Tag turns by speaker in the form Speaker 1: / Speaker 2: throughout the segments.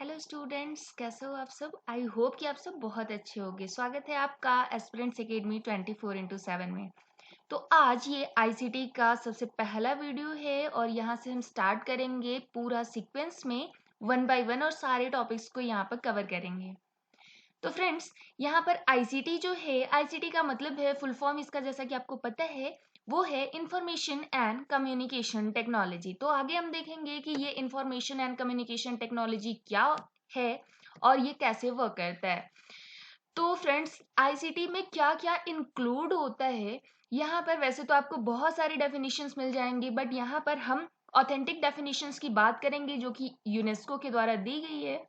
Speaker 1: Hello students, कैसे हो आप सब। आई होप कि आप सब बहुत अच्छे होंगे। स्वागत है आपका एस्पिरेंट्स एकेडमी 24x7 में। तो आज ये आईसीटी का सबसे पहला वीडियो है और यहाँ से हम स्टार्ट करेंगे पूरा सीक्वेंस में 1 बाय 1 और सारे टॉपिक्स को यहाँ पर कवर करेंगे। तो फ्रेंड्स, यहाँ पर आईसीटी जो है, आईसीटी का मतलब है, फुल फॉर्म इसका जैसा कि आपको पता है वो है इंफॉर्मेशन एंड कम्युनिकेशन टेक्नोलॉजी। तो आगे हम देखेंगे कि ये इंफॉर्मेशन एंड कम्युनिकेशन टेक्नोलॉजी क्या है और ये कैसे वर्क करता है। तो फ्रेंड्स, आईसीटी में क्या क्या इंक्लूड होता है, यहाँ पर वैसे तो आपको बहुत सारी डेफिनेशंस मिल जाएंगी, बट यहाँ पर हम ऑथेंटिक डेफिनेशंस की बात करेंगे जो कि यूनेस्को के द्वारा दी गई है।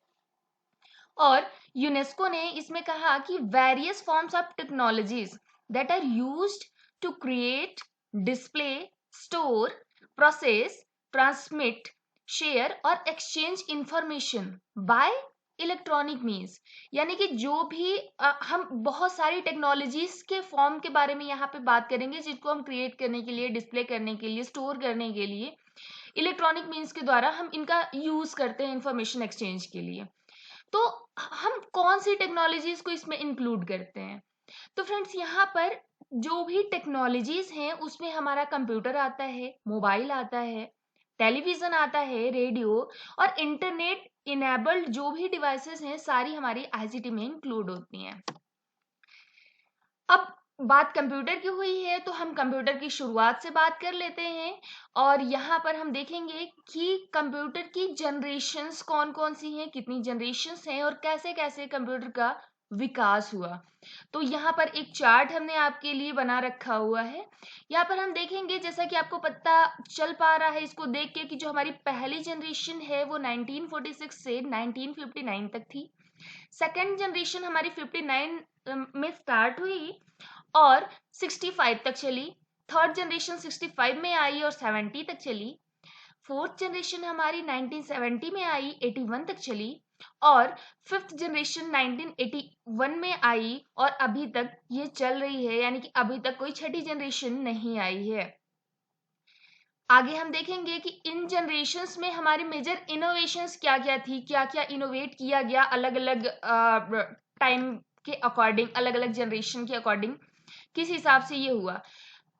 Speaker 1: और यूनेस्को ने इसमें कहा कि various forms of technologies that are used to create, display, store, process, transmit, share और exchange information by electronic means. यानी कि जो भी हम बहुत सारी टेक्नोलॉजीज के फॉर्म के बारे में यहाँ पे बात करेंगे जिसको हम क्रिएट करने के लिए, डिस्प्ले करने के लिए, स्टोर करने के लिए इलेक्ट्रॉनिक मीन्स के द्वारा हम इनका यूज करते हैं इंफॉर्मेशन एक्सचेंज के लिए। तो हम कौन सी टेक्नोलॉजीज को इसमें इंक्लूड करते हैं। तो फ्रेंड्स, यहाँ पर जो भी टेक्नोलॉजीज हैं उसमें हमारा कंप्यूटर आता है, मोबाइल आता है, टेलीविजन आता है, रेडियो और इंटरनेट इनेबल्ड जो भी डिवाइसेस हैं सारी हमारी आईसीटी में इंक्लूड होती हैं। अब बात कंप्यूटर की हुई है तो हम कंप्यूटर की शुरुआत से बात कर लेते हैं और यहाँ पर हम देखेंगे कि कंप्यूटर की जनरेशन्स कौन कौन सी हैं, कितनी जनरेशन्स हैं और कैसे कैसे कंप्यूटर का विकास हुआ। तो यहाँ पर एक चार्ट हमने आपके लिए बना रखा हुआ है। यहाँ पर हम देखेंगे, जैसा कि आपको पता चल पा रहा है इसको देख के, कि जो हमारी पहली जनरेशन है वो 1946 से 1959 तक थी। सेकेंड जनरेशन हमारी 59 में स्टार्ट हुई और 65 तक चली। थर्ड जनरेशन 65 में आई और 70 तक चली। फोर्थ जनरेशन हमारी 1970 में आई, 81 तक चली। और फिफ्थ जनरेशन 1981 में आई और अभी तक ये चल रही है, यानी कि अभी तक कोई छठी जनरेशन नहीं आई है। आगे हम देखेंगे कि इन जनरेशन्स में हमारी मेजर इनोवेशंस क्या क्या थी, क्या क्या इनोवेट किया गया अलग अलग टाइम के अकॉर्डिंग, अलग अलग जनरेशन के अकॉर्डिंग किस हिसाब से ये हुआ।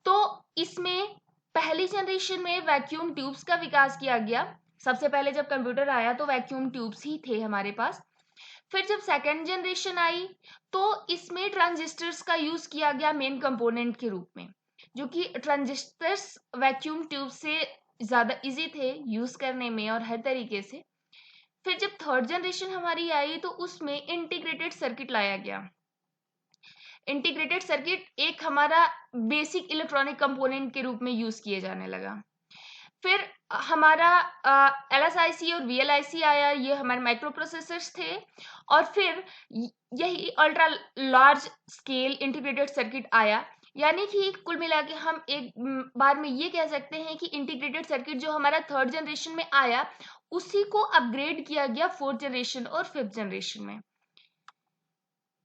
Speaker 1: तो इसमें पहली जनरेशन में वैक्यूम ट्यूब्स का विकास किया गया। सबसे पहले जब कंप्यूटर आया तो वैक्यूम ट्यूब्स ही थे हमारे पास। फिर जब सेकेंड जनरेशन आई तो इसमें ट्रांजिस्टर्स का यूज किया गया मेन कंपोनेंट के रूप में, जो कि ट्रांजिस्टर्स वैक्यूम ट्यूब से ज्यादा इजी थे यूज करने में और हर तरीके से। फिर जब थर्ड जनरेशन हमारी आई तो उसमें इंटीग्रेटेड सर्किट लाया गया। इंटीग्रेटेड सर्किट एक हमारा बेसिक इलेक्ट्रॉनिक कंपोनेंट के रूप में यूज किए जाने लगा। फिर हमारा LSIC और VLIC आया, ये हमारे माइक्रो प्रोसेसर्स थे। और फिर यही ultra large scale integrated circuit आया। यानी कि कुल मिला के हम एक बार में ये कह सकते हैं कि इंटीग्रेटेड सर्किट जो हमारा थर्ड जनरेशन में आया उसी को अपग्रेड किया गया फोर्थ जनरेशन और फिफ्थ जनरेशन में।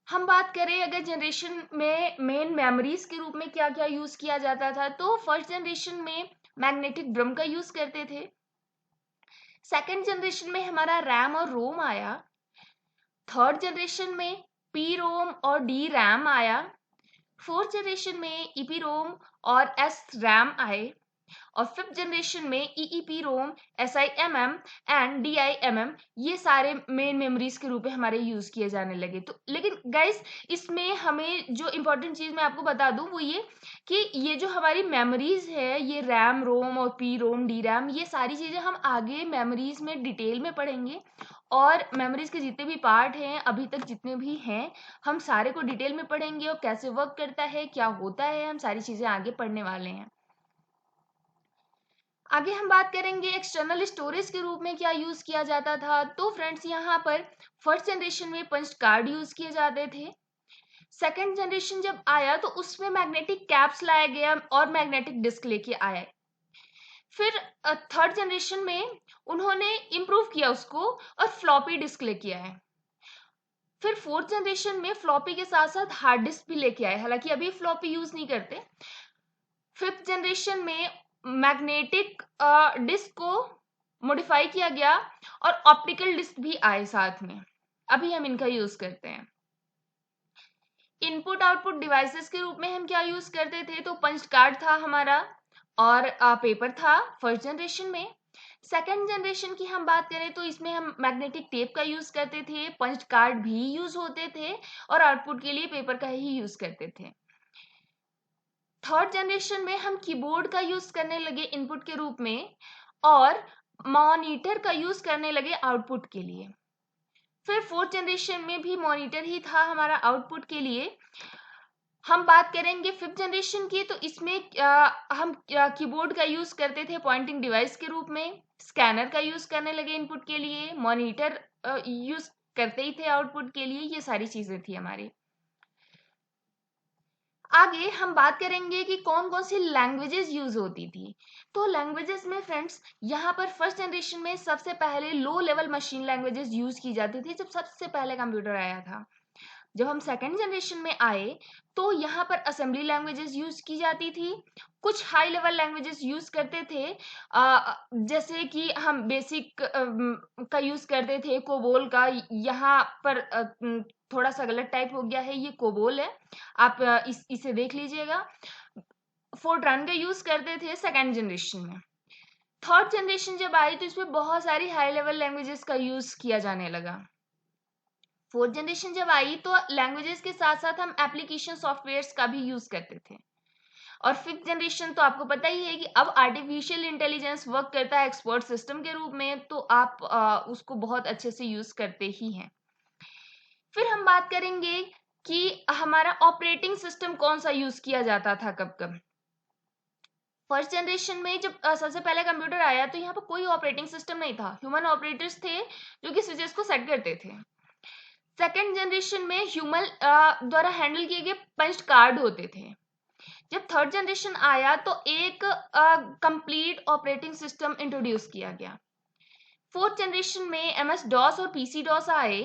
Speaker 1: हम बात करें अगर जनरेशन में मेन मेमोरीज के रूप में क्या क्या यूज किया जाता था, तो फर्स्ट जनरेशन में मैग्नेटिक ड्रम का यूज करते थे। सेकेंड जनरेशन में हमारा रैम और रोम आया। थर्ड जनरेशन में पी रोम और डी रैम आया। फोर्थ जनरेशन में ईपी रोम और एस रैम आए। और फिफ्थ जनरेशन में EEP ROM, SIMM and DIMM ये सारे मेन मेमोरीज के रूप में हमारे यूज किए जाने लगे। तो लेकिन गाइस, इसमें हमें जो इंपॉर्टेंट चीज मैं आपको बता दूं वो ये कि ये जो हमारी मेमोरीज है, ये रैम रोम और पी रोम डी रैम, ये सारी चीजें हम आगे मेमोरीज में डिटेल में पढ़ेंगे। और मेमोरीज के जितने भी पार्ट हैं अभी तक जितने भी हैं हम सारे को डिटेल में पढ़ेंगे और कैसे वर्क करता है, क्या होता है, हम सारी चीजें आगे पढ़ने वाले हैं। आगे हम बात करेंगे एक्सटर्नल स्टोरेज के रूप में क्या यूज किया जाता था। तो फ्रेंड्स, यहाँ पर फर्स्ट जनरेशन में पंच कार्ड यूज किए जाते थे। सेकेंड जनरेशन जब आया तो उसमें मैग्नेटिक कैप्स लाया गया और मैग्नेटिक डिस्क लेके आए। फिर थर्ड जनरेशन में उन्होंने इम्प्रूव किया उसको और फ्लॉपी डिस्क लेके आए। फिर फोर्थ जनरेशन में फ्लॉपी के साथ साथ हार्ड डिस्क भी लेके आए, हालांकि अभी फ्लॉपी यूज नहीं करते। फिफ्थ जनरेशन में मैग्नेटिक डिस्क को मॉडिफाई किया गया और ऑप्टिकल डिस्क भी आए साथ में। अभी हम इनका यूज करते हैं। इनपुट आउटपुट डिवाइसेस के रूप में हम क्या यूज करते थे, तो पंच कार्ड था हमारा और पेपर था फर्स्ट जनरेशन में। सेकेंड जनरेशन की हम बात करें तो इसमें हम मैग्नेटिक टेप का यूज करते थे, पंच कार्ड भी यूज होते थे और आउटपुट के लिए पेपर का ही यूज करते थे। थर्ड जनरेशन में हम कीबोर्ड का यूज करने लगे इनपुट के रूप में और मॉनिटर का यूज करने लगे आउटपुट के लिए। फिर फोर्थ जनरेशन में भी मॉनिटर ही था हमारा आउटपुट के लिए। हम बात करेंगे फिफ्थ जनरेशन की, तो इसमें हम कीबोर्ड का यूज करते थे पॉइंटिंग डिवाइस के रूप में, स्कैनर का यूज करने लगे इनपुट के लिए, मॉनिटर यूज करते ही थे आउटपुट के लिए। ये सारी चीजें थी हमारी। आगे हम बात करेंगे कि कौन कौन सी लैंग्वेजेस यूज होती थी। तो लैंग्वेजेस में फ्रेंड्स यहाँ पर फर्स्ट जनरेशन में सबसे पहले low level machine languages use की जाती थी जब सबसे पहले कंप्यूटर आया था। जब हम सेकेंड जनरेशन में आए तो यहाँ पर असेंबली लैंग्वेजेस यूज की जाती थी। कुछ हाई लेवल लैंग्वेजेस यूज करते थे, जैसे कि हम बेसिक का यूज करते थे, कोबोल का। यहाँ पर थोड़ा सा गलत टाइप हो गया है, ये कोबोल है, आप इसे देख लीजिएगा। फोर्ट्रान का यूज करते थे सेकेंड जनरेशन में। थर्ड जनरेशन जब आई तो इसमें बहुत सारी हाई लेवल लैंग्वेजेस का यूज किया जाने लगा। फोर्थ जनरेशन जब आई तो लैंग्वेजेस के साथ साथ हम एप्लीकेशन सॉफ्टवेयर्स का भी यूज करते थे। और फिफ्थ जनरेशन तो आपको पता ही है कि अब आर्टिफिशियल इंटेलिजेंस वर्क करता है एक्सपर्ट सिस्टम के रूप में, तो आप उसको बहुत अच्छे से यूज करते ही हैं। फिर हम बात करेंगे कि हमारा ऑपरेटिंग सिस्टम कौन सा यूज किया जाता था कब कब। फर्स्ट जनरेशन में जब सबसे पहले कंप्यूटर आया तो यहाँ पर कोई ऑपरेटिंग सिस्टम नहीं था, ह्यूमन ऑपरेटर्स थे जो कि स्विचेस को सेट करते थे। सेकेंड जनरेशन में ह्यूमन द्वारा हैंडल किए गए पंच कार्ड होते थे। जब थर्ड जनरेशन आया तो एक कंप्लीट ऑपरेटिंग सिस्टम इंट्रोड्यूस किया गया। फोर्थ जनरेशन में एमएस डॉस और पीसी डॉस आए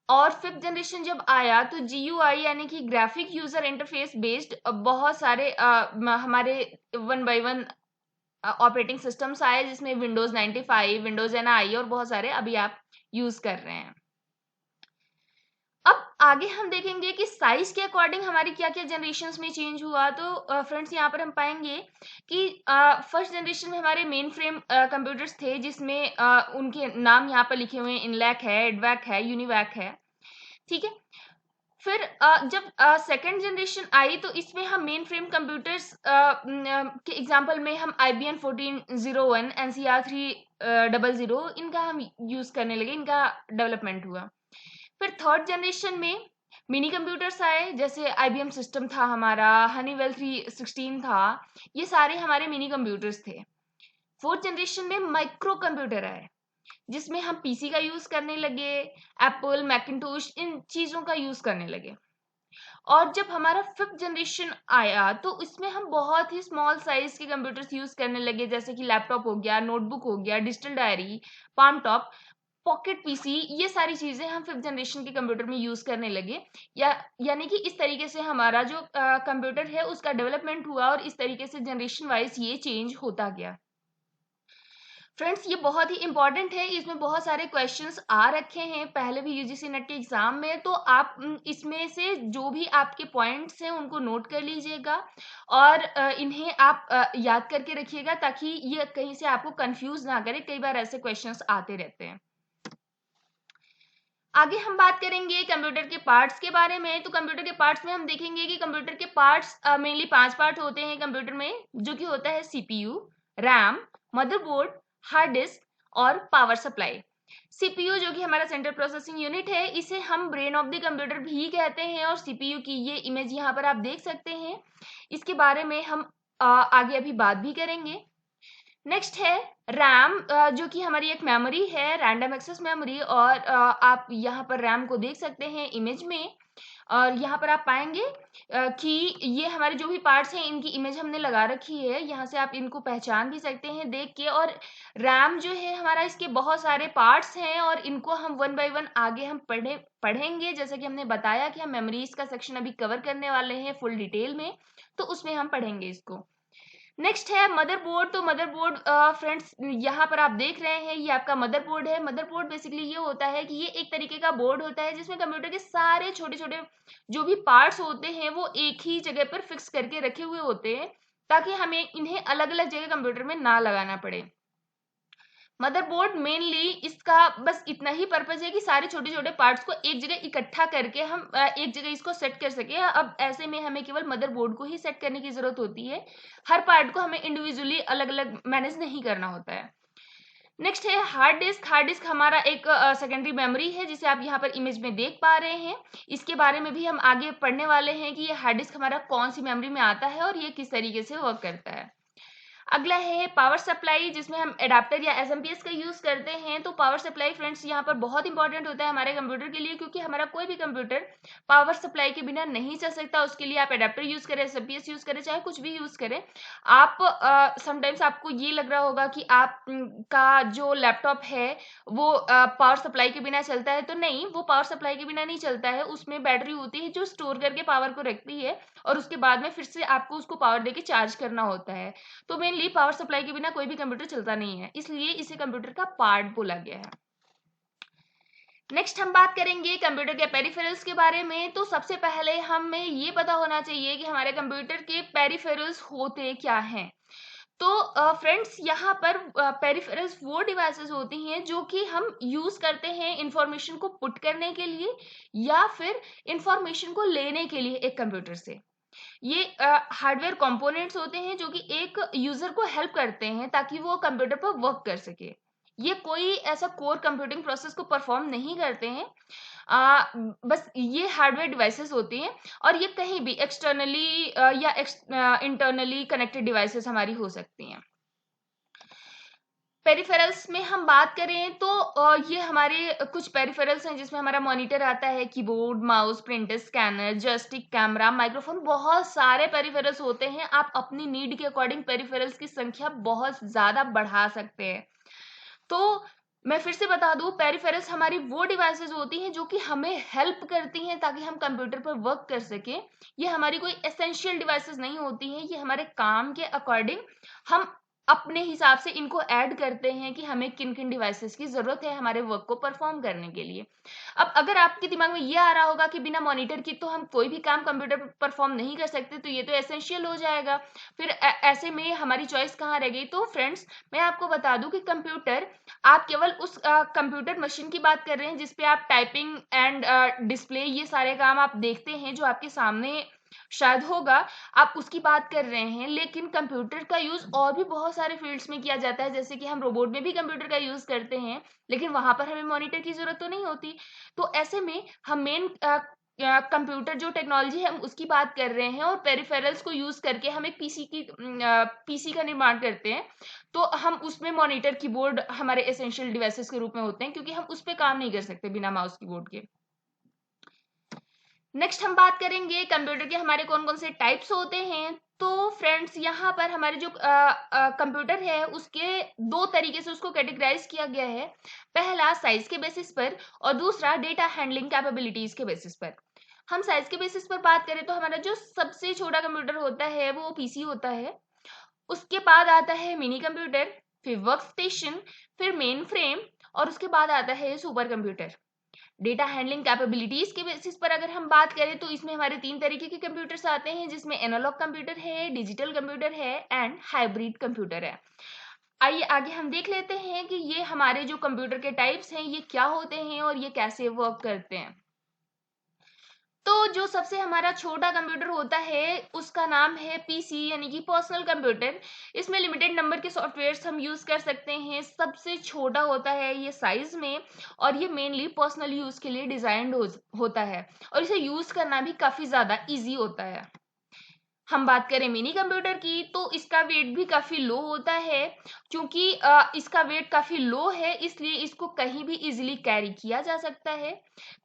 Speaker 1: और फिफ्थ जनरेशन जब आया तो जीयूआई यानी कि ग्राफिक यूजर इंटरफेस बेस्ड बहुत सारे हमारे 1 by 1 ऑपरेटिंग सिस्टम्स आए, जिसमें विंडोज 95, विंडोज एनआई और बहुत सारे अभी आप यूज कर रहे हैं। अब आगे हम देखेंगे कि साइज के अकॉर्डिंग हमारी क्या क्या जनरेशन में चेंज हुआ। तो फ्रेंड्स यहाँ पर हम पाएंगे कि फर्स्ट जनरेशन में हमारे मेन फ्रेम कंप्यूटर्स थे, जिसमें उनके नाम यहाँ पर लिखे हुए हैं, इनलैक है, एडवैक है, यूनिवैक है, ठीक है। फिर जब सेकेंड जनरेशन आई तो इसमें हम मेन फ्रेम कंप्यूटर्स के एग्जांपल में हम IBM 1401, NCR 300 इनका हम यूज करने लगे, इनका डेवलपमेंट हुआ। फिर थर्ड जनरेशन में मिनी कंप्यूटर्स आए, जैसे IBM सिस्टम था हमारा, हनीवेल 316 था, ये सारे हमारे मिनी कंप्यूटर्स थे। फोर्थ जनरेशन में माइक्रो कंप्यूटर आए, जिसमें हम पीसी का यूज करने लगे, एप्पल, मैकिंटोश, इन चीजों का यूज करने लगे। और जब हमारा फिफ्थ जनरेशन आया तो इसमें हम बहुत ही स्मॉल साइज के कंप्यूटर्स यूज करने लगे, जैसे कि लैपटॉप हो गया, नोटबुक हो गया, digital diary, palm top, pocket PC, ये सारी चीजें हम फिफ्थ जनरेशन के कंप्यूटर में यूज करने लगे। यानी कि इस तरीके से हमारा जो कंप्यूटर है उसका डेवलपमेंट हुआ और इस तरीके से जनरेशन वाइज ये चेंज होता गया। फ्रेंड्स ये बहुत ही इंपॉर्टेंट है, इसमें बहुत सारे क्वेश्चंस आ रखे हैं पहले भी यूजीसी नेट के एग्जाम में, तो आप इसमें से जो भी आपके पॉइंट्स हैं उनको नोट कर लीजिएगा और इन्हें आप याद करके रखिएगा, ताकि ये कहीं से आपको कंफ्यूज ना करे, कई बार ऐसे क्वेश्चंस आते रहते हैं। आगे हम बात करेंगे कंप्यूटर के पार्ट्स के बारे में। तो कंप्यूटर के पार्ट्स में हम देखेंगे कि कंप्यूटर के पार्ट्स मेनली 5 पार्ट होते हैं कंप्यूटर में, जो कि होता है CPU, RAM, motherboard, hard disk और पावर सप्लाई। सीपीयू जो कि हमारा सेंट्रल प्रोसेसिंग यूनिट है, इसे हम ब्रेन ऑफ द कंप्यूटर भी कहते हैं और सीपीयू की ये इमेज यहाँ पर आप देख सकते हैं। इसके बारे में हम आगे अभी बात भी करेंगे। नेक्स्ट है रैम, जो कि हमारी एक मेमोरी है, रैंडम एक्सेस मेमोरी, और आप यहाँ पर रैम को देख सकते हैं इमेज में, और यहाँ पर आप पाएंगे कि ये हमारे जो भी पार्ट्स हैं इनकी इमेज हमने लगा रखी है, यहाँ से आप इनको पहचान भी सकते हैं देख के। और रैम जो है हमारा, इसके बहुत सारे पार्ट्स हैं और इनको हम 1 by 1 आगे हम पढ़ेंगे, जैसे कि हमने बताया कि हम मेमोरीज का सेक्शन अभी कवर करने वाले हैं फुल डिटेल में, तो उसमें हम पढ़ेंगे इसको। नेक्स्ट है मदरबोर्ड। तो मदरबोर्ड फ्रेंड्स यहाँ पर आप देख रहे हैं, ये आपका मदरबोर्ड है। मदरबोर्ड बेसिकली ये होता है कि ये एक तरीके का बोर्ड होता है जिसमें कंप्यूटर के सारे छोटे छोटे जो भी पार्ट्स होते हैं वो एक ही जगह पर फिक्स करके रखे हुए होते हैं, ताकि हमें इन्हें अलग अलग जगह कंप्यूटर में ना लगाना पड़े। मदरबोर्ड मेनली इसका बस इतना ही पर्पस है कि सारे छोटे छोटे पार्ट्स को एक जगह इकट्ठा करके हम एक जगह इसको सेट कर सके। अब ऐसे में हमें केवल मदरबोर्ड को ही सेट करने की जरूरत होती है, हर पार्ट को हमें इंडिविजुअली अलग अलग मैनेज नहीं करना होता है। नेक्स्ट है हार्ड डिस्क। हार्ड डिस्क हमारा एक सेकेंडरी मेमोरी है, जिसे आप यहाँ पर इमेज में देख पा रहे हैं। इसके बारे में भी हम आगे पढ़ने वाले हैं कि ये हार्ड डिस्क हमारा कौन सी मेमोरी में आता है और ये किस तरीके से वर्क करता है। अगला है पावर सप्लाई, जिसमें हम एडाप्टर या एसएमपीएस का यूज करते हैं। तो पावर सप्लाई फ्रेंड्स यहाँ पर बहुत इंपॉर्टेंट होता है हमारे कंप्यूटर के लिए, क्योंकि हमारा कोई भी कंप्यूटर पावर सप्लाई के बिना नहीं चल सकता। उसके लिए आप एडाप्टर यूज करें, एसएमपीएस यूज करें, चाहे कुछ भी यूज करें। आप समटाइम्स आपको ये लग रहा होगा कि आप का जो लैपटॉप है वो पावर सप्लाई के बिना चलता है, तो नहीं, वो पावर सप्लाई के बिना नहीं चलता है। उसमें बैटरी होती है जो स्टोर करके पावर को रखती है, और उसके बाद में फिर से आपको उसको पावर देके चार्ज करना होता है। तो मेनली पावर सप्लाई के बिना कोई भी कंप्यूटर चलता नहीं है, इसलिए इसे कंप्यूटर का पार्ट बोला गया है। नेक्स्ट हम बात करेंगे कंप्यूटर के पेरिफेरल्स के बारे में। तो सबसे पहले हमें ये पता होना चाहिए कि हमारे कंप्यूटर के पेरिफेरल्स होते क्या हैं। तो फ्रेंड्स यहाँ पर पेरिफेरल्स वो डिवाइसेस होती हैं जो कि हम यूज करते हैं इंफॉर्मेशन को पुट करने के लिए या फिर इंफॉर्मेशन को लेने के लिए एक कंप्यूटर से। ये हार्डवेयर कंपोनेंट्स होते हैं जो कि एक यूजर को हेल्प करते हैं ताकि वो कंप्यूटर पर वर्क कर सके। ये कोई ऐसा कोर कंप्यूटिंग प्रोसेस को परफॉर्म नहीं करते हैं। बस ये हार्डवेयर डिवाइसेस होती हैं, और ये कहीं भी एक्सटर्नली या इंटरनली कनेक्टेड डिवाइसेस हमारी हो सकती हैं। पेरिफेरल्स में हम बात करें तो ये हमारे कुछ पेरिफेरल्स हैं जिसमें हमारा मॉनिटर आता है, keyboard, mouse, printer, scanner, joystick, camera, microphone, बहुत सारे पेरिफेरल्स होते हैं। आप अपनी नीड के अकॉर्डिंग पेरिफेरल्स की संख्या बहुत ज्यादा बढ़ा सकते हैं। तो मैं फिर से बता दूं, पेरिफेरल्स हमारी वो डिवाइसेस होती हैं जो कि हमें हेल्प करती हैं ताकि हम कंप्यूटर पर वर्क कर सकें। ये हमारी कोई एसेंशियल डिवाइसेस नहीं होती हैं, ये हमारे काम के अकॉर्डिंग हम अपने हिसाब से इनको ऐड करते हैं कि हमें किन किन डिवाइसेस की जरूरत है हमारे वर्क को परफॉर्म करने के लिए। अब अगर आपके दिमाग में ये आ रहा होगा कि बिना मॉनिटर की तो हम कोई भी काम कंप्यूटर पर परफॉर्म नहीं कर सकते, तो ये तो एसेंशियल हो जाएगा, फिर ऐसे में हमारी चॉइस कहाँ रह गई। तो फ्रेंड्स मैं आपको बता दूं कि कंप्यूटर, आप केवल उस कंप्यूटर मशीन की बात कर रहे हैं जिसपे आप टाइपिंग एंड डिस्प्ले ये सारे काम आप देखते हैं जो आपके सामने शायद होगा, आप उसकी बात कर रहे हैं। लेकिन कंप्यूटर का यूज और भी बहुत सारे फील्ड्स में किया जाता है, जैसे कि हम रोबोट में भी कंप्यूटर का यूज करते हैं, लेकिन वहां पर हमें मॉनिटर की जरूरत तो नहीं होती। तो ऐसे में हम मेन कंप्यूटर जो टेक्नोलॉजी है हम उसकी बात कर रहे हैं, और पेरिफेरल्स को यूज करके हम एक पीसी का निर्माण करते हैं। तो हम उसमें मॉनिटर, कीबोर्ड हमारे एसेंशियल डिवाइसेस के रूप में होते हैं, क्योंकि हम उस पर काम नहीं कर सकते बिना माउस कीबोर्ड के। नेक्स्ट हम बात करेंगे कंप्यूटर के हमारे कौन कौन से टाइप्स होते हैं। तो फ्रेंड्स यहाँ पर हमारे जो कंप्यूटर है उसके दो तरीके से उसको कैटेगराइज किया गया है। पहला साइज के बेसिस पर, और दूसरा डेटा हैंडलिंग कैपेबिलिटीज के बेसिस पर। हम साइज के बेसिस पर बात करें तो हमारा जो सबसे छोटा कंप्यूटर होता है वो पीसी होता है। उसके बाद आता है मिनी कंप्यूटर, फिर वर्क स्टेशन, फिर मेन फ्रेम, और उसके बाद आता है super computer. Data handling capabilities के बेसिस पर अगर हम बात करें तो इसमें हमारे तीन तरीके के कंप्यूटर्स आते हैं, जिसमें एनालॉग कंप्यूटर है, डिजिटल कंप्यूटर है एंड हाइब्रिड कंप्यूटर है। आइए आगे हम देख लेते हैं कि ये हमारे जो कंप्यूटर के टाइप्स हैं ये क्या होते हैं और ये कैसे वर्क करते हैं। तो जो सबसे हमारा छोटा कंप्यूटर होता है उसका नाम है पीसी, यानी कि पर्सनल कंप्यूटर। इसमें लिमिटेड नंबर के सॉफ्टवेयर्स हम यूज कर सकते हैं। सबसे छोटा होता है ये साइज में, और ये मेनली पर्सनल यूज के लिए डिजाइंड होता है, और इसे यूज करना भी काफी ज्यादा इजी होता है। हम बात करें मिनी कंप्यूटर की तो इसका वेट भी काफी लो होता है। क्योंकि इसका वेट काफी लो है इसलिए इसको कहीं भी इजीली कैरी किया जा सकता है।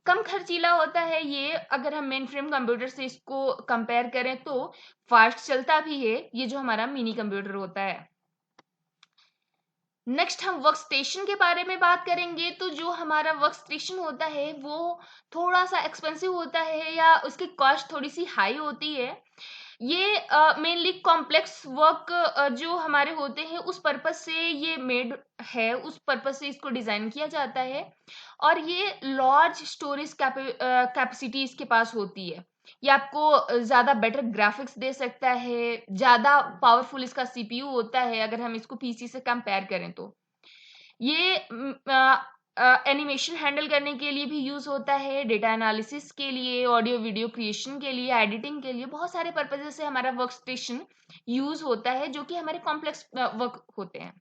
Speaker 1: कम खर्चीला होता है ये, अगर हम मेन फ्रेम कंप्यूटर से इसको कंपेयर करें तो फास्ट चलता भी है ये जो हमारा मिनी कंप्यूटर होता है। नेक्स्ट हम वर्क स्टेशन के बारे में बात करेंगे। तो जो हमारा वर्क स्टेशन होता है वो थोड़ा सा एक्सपेंसिव होता है, या उसकी कॉस्ट थोड़ी सी हाई होती है। ये मेनली कॉम्प्लेक्स वर्क जो हमारे होते हैं उस पर्पस से ये मेड है, उस पर्पस से इसको डिजाइन किया जाता है। और ये लार्ज स्टोरेज कैपेसिटी इसके पास होती है। ये आपको ज्यादा बेटर ग्राफिक्स दे सकता है, ज्यादा पावरफुल इसका सीपीयू होता है अगर हम इसको पीसी से कंपेयर करें तो। ये एनिमेशन हैंडल करने के लिए भी यूज होता है, डेटा एनालिसिस के लिए, ऑडियो वीडियो क्रिएशन के लिए, एडिटिंग के लिए, बहुत सारे पर्पज से हमारा वर्क स्टेशन यूज होता है जो कि हमारे कॉम्प्लेक्स वर्क होते हैं।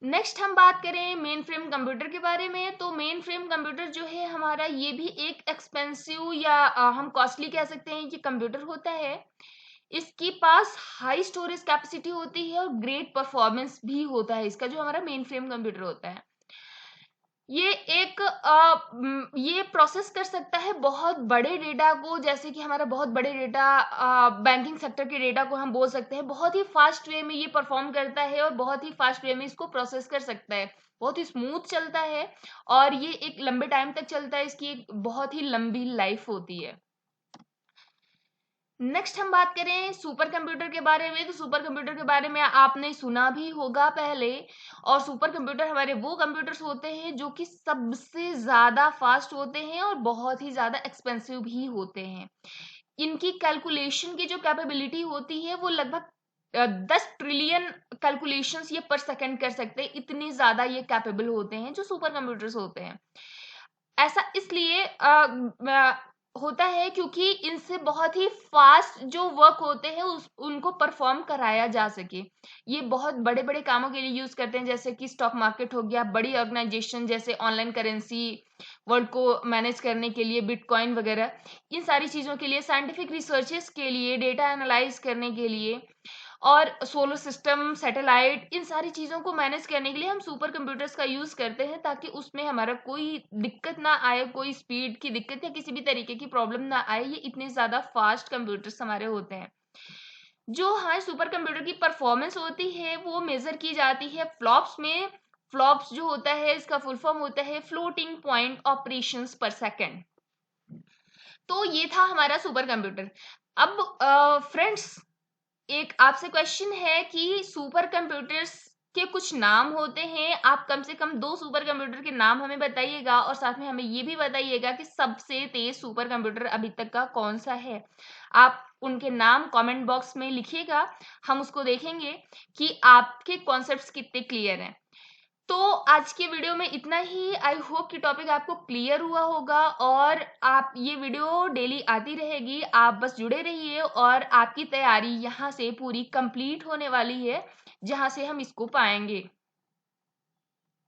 Speaker 1: नेक्स्ट हम बात करें मेन फ्रेम कंप्यूटर के बारे में। तो मेन फ्रेम कंप्यूटर जो है हमारा, ये भी एक एक्सपेंसिव या हम कॉस्टली कह सकते हैं कि कंप्यूटर होता है। इसके पास हाई स्टोरेज कैपेसिटी होती है और ग्रेट परफॉर्मेंस भी होता है इसका, जो हमारा मेन फ्रेम कंप्यूटर होता है। ये प्रोसेस कर सकता है बहुत बड़े डेटा को, जैसे कि हमारा बहुत बड़े डेटा, बैंकिंग सेक्टर के डेटा को हम बोल सकते हैं। बहुत ही फास्ट वे में ये परफॉर्म करता है और बहुत ही फास्ट वे में इसको प्रोसेस कर सकता है। बहुत ही स्मूथ चलता है और ये एक लंबे टाइम तक चलता है, इसकी एक बहुत ही लंबी लाइफ होती है। नेक्स्ट हम बात करें सुपर कंप्यूटर के बारे में। तो सुपर कंप्यूटर के बारे में आपने सुना भी होगा पहले। और सुपर कंप्यूटर हमारे वो कंप्यूटर्स होते हैं जो कि सबसे ज्यादा फास्ट होते हैं और बहुत ही ज्यादा एक्सपेंसिव भी होते हैं। इनकी कैलकुलेशन की जो कैपेबिलिटी होती है वो लगभग 10 ट्रिलियन कैलकुलेशंस ये पर सेकंड कर सकते हैं। इतने ज्यादा ये कैपेबल होते हैं जो सुपर कंप्यूटर्स होते हैं। ऐसा इसलिए होता है क्योंकि इनसे बहुत ही फास्ट जो वर्क होते हैं उनको परफॉर्म कराया जा सके। ये बहुत बड़े बड़े कामों के लिए यूज करते हैं, जैसे कि स्टॉक मार्केट हो गया, बड़ी ऑर्गेनाइजेशन जैसे ऑनलाइन करेंसी वर्ल्ड को मैनेज करने के लिए, बिटकॉइन वगैरह, इन सारी चीजों के लिए, साइंटिफिक रिसर्चेस के लिए, डेटा एनालाइज करने के लिए, और सोलर सिस्टम, सैटेलाइट, इन सारी चीजों को मैनेज करने के लिए हम सुपर कंप्यूटर्स का यूज करते हैं, ताकि उसमें हमारा कोई दिक्कत ना आए, कोई स्पीड की दिक्कत या किसी भी तरीके की प्रॉब्लम ना आए। ये इतने ज्यादा फास्ट कंप्यूटर्स हमारे होते हैं। जो हमारे सुपर कंप्यूटर की परफॉर्मेंस होती है वो मेजर की जाती है फ्लॉप्स में। फ्लॉप्स जो होता है इसका फुल फॉर्म होता है फ्लोटिंग पॉइंट ऑपरेशंस पर सेकंड। तो ये था हमारा सुपर कंप्यूटर। अब फ्रेंड्स, एक आपसे क्वेश्चन है कि सुपर कंप्यूटर्स के कुछ नाम होते हैं। आप कम से कम 2 सुपर कंप्यूटर के नाम हमें बताइएगा और साथ में हमें ये भी बताइएगा कि सबसे तेज सुपर कंप्यूटर अभी तक का कौन सा है। आप उनके नाम कमेंट बॉक्स में लिखिएगा, हम उसको देखेंगे कि आपके कॉन्सेप्ट्स कितने क्लियर हैं। तो आज के वीडियो में इतना ही। आई होप कि टॉपिक आपको क्लियर हुआ होगा और आप ये वीडियो डेली आती रहेगी, आप बस जुड़े रहिए और आपकी तैयारी यहाँ से पूरी कंप्लीट होने वाली है, जहाँ से हम इसको पाएंगे।